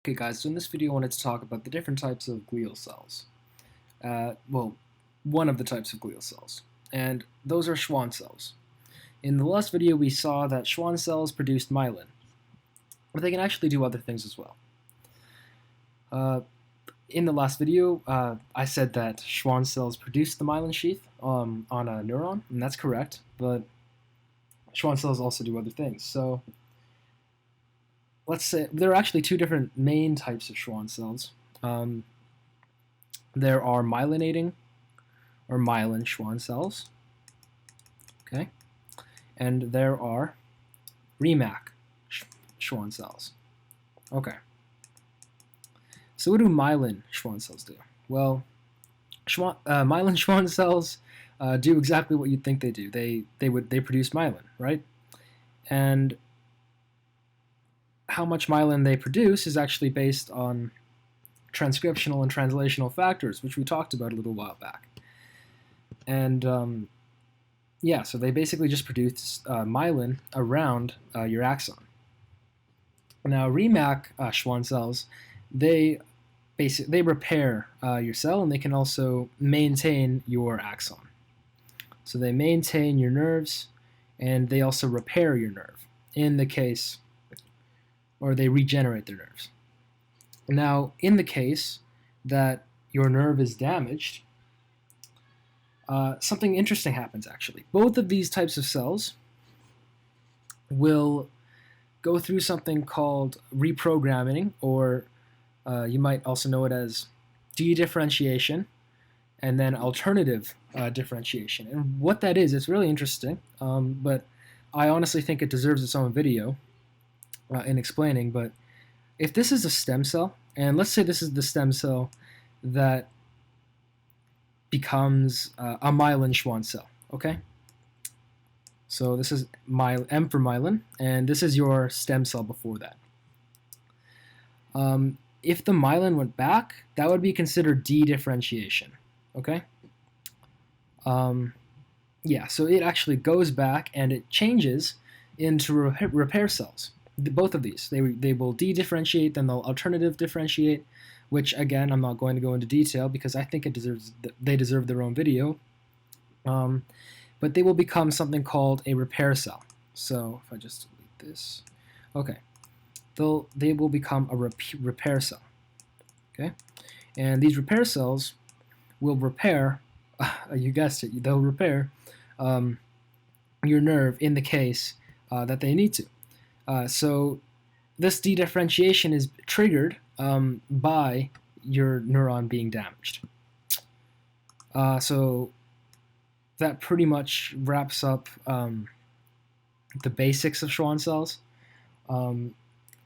Okay guys, so in this video I wanted to talk about the different types of glial cells. Well, one of the types of glial cells, and those are Schwann cells. In the last video we saw that Schwann cells produced myelin, but they can actually do other things as well. In the last video I said that Schwann cells produce the myelin sheath on a neuron, and that's correct, but Schwann cells also do other things. So let's say there are actually two different main types of Schwann cells. There are myelinating or myelin Schwann cells, okay, and there are Remac Schwann cells. Okay. So what do myelin Schwann cells do? Well, myelin Schwann cells do exactly what you'd think they do. They produce myelin, right? And how much myelin they produce is actually based on transcriptional and translational factors, which we talked about a little while back. And yeah, so they basically just produce myelin around your axon. Now, Remac Schwann cells, they repair your cell, and they can also maintain your axon. So they maintain your nerves, and they also repair your nerve in the case, or they regenerate their nerves. Now, in the case that your nerve is damaged, something interesting happens actually. Both of these types of cells will go through something called reprogramming, or you might also know it as dedifferentiation, and then alternative differentiation. And what that is, it's really interesting, but I honestly think it deserves its own video in explaining. But if this is a stem cell, and let's say this is the stem cell that becomes a myelin Schwann cell, okay? So this is M for myelin, and this is your stem cell before that. If the myelin went back, that would be considered dedifferentiation, okay? Yeah, so it actually goes back and it changes into repair cells. Both of these, they will dedifferentiate, then they'll alternative differentiate, which again I'm not going to go into detail because I think they deserve their own video. But they will become something called a repair cell. So if I just delete this, okay, they will become a repair cell. Okay, and these repair cells will repair. You guessed it, they'll repair your nerve in the case that they need to. So this dedifferentiation is triggered by your neuron being damaged. So that pretty much wraps up the basics of Schwann cells.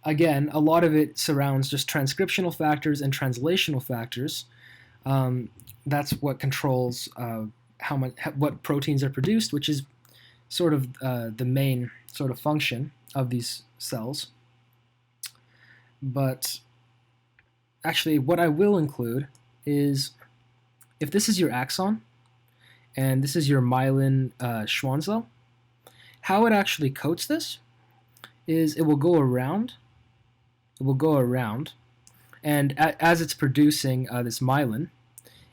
Again, a lot of it surrounds just transcriptional factors and translational factors. That's what controls what proteins are produced, which is sort of the main sort of function of these cells. But actually, what I will include is, if this is your axon and this is your myelin Schwann cell, how it actually coats this is it will go around. It will go around, and as it's producing this myelin,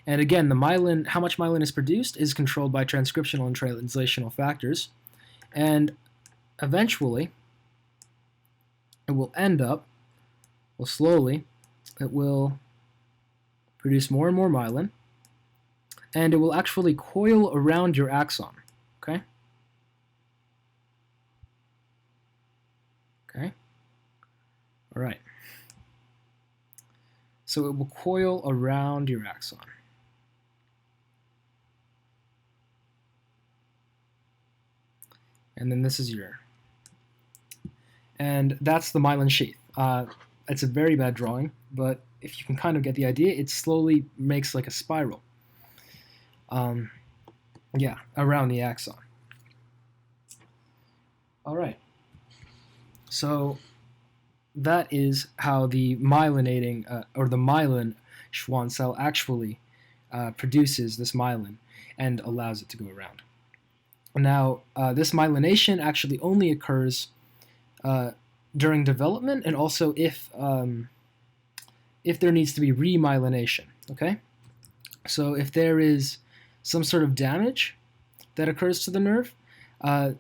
and again, the myelin, how much myelin is produced is controlled by transcriptional and translational factors, and eventually it will end up, well, slowly, it will produce more and more myelin, and it will actually coil around your axon, okay? Okay? All right. So it will coil around your axon. And then this is your, and that's the myelin sheath. It's a very bad drawing, but if you can kind of get the idea, it slowly makes like a spiral. Yeah, around the axon. All right. So that is how the myelinating, or the myelin Schwann cell actually produces this myelin and allows it to go around. Now, this myelination actually only occurs during development, and also if if there needs to be remyelination. Okay, so if there is some sort of damage that occurs to the nerve, any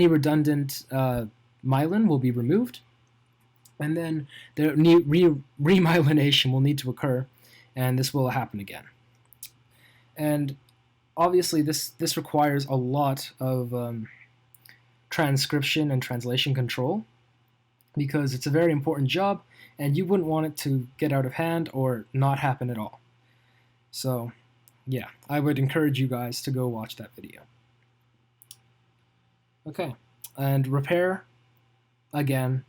redundant myelin will be removed, and then the remyelination will need to occur, and this will happen again. And obviously, this requires a lot of transcription and translation control, because it's a very important job, and you wouldn't want it to get out of hand or not happen at all. So, yeah, I would encourage you guys to go watch that video. Okay, and repair, again,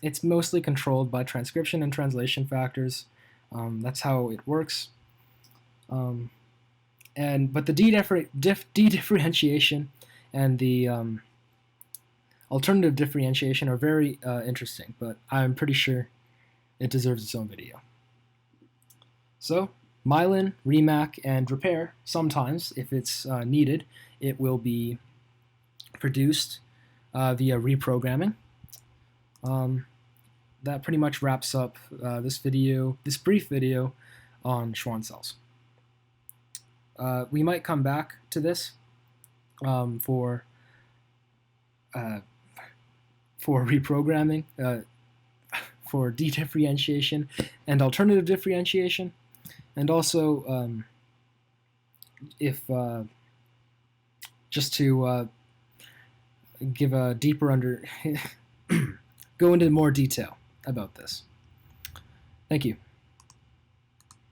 it's mostly controlled by transcription and translation factors. That's how it works. But the dedifferentiation and the alternative differentiation are very interesting, but I'm pretty sure it deserves its own video. So, myelin, remac, and repair, sometimes, if it's needed, it will be produced via reprogramming. That pretty much wraps up this brief video on Schwann cells. We might come back to this for reprogramming, for dedifferentiation and alternative differentiation, and also if just to give a deeper go into more detail about this. Thank you.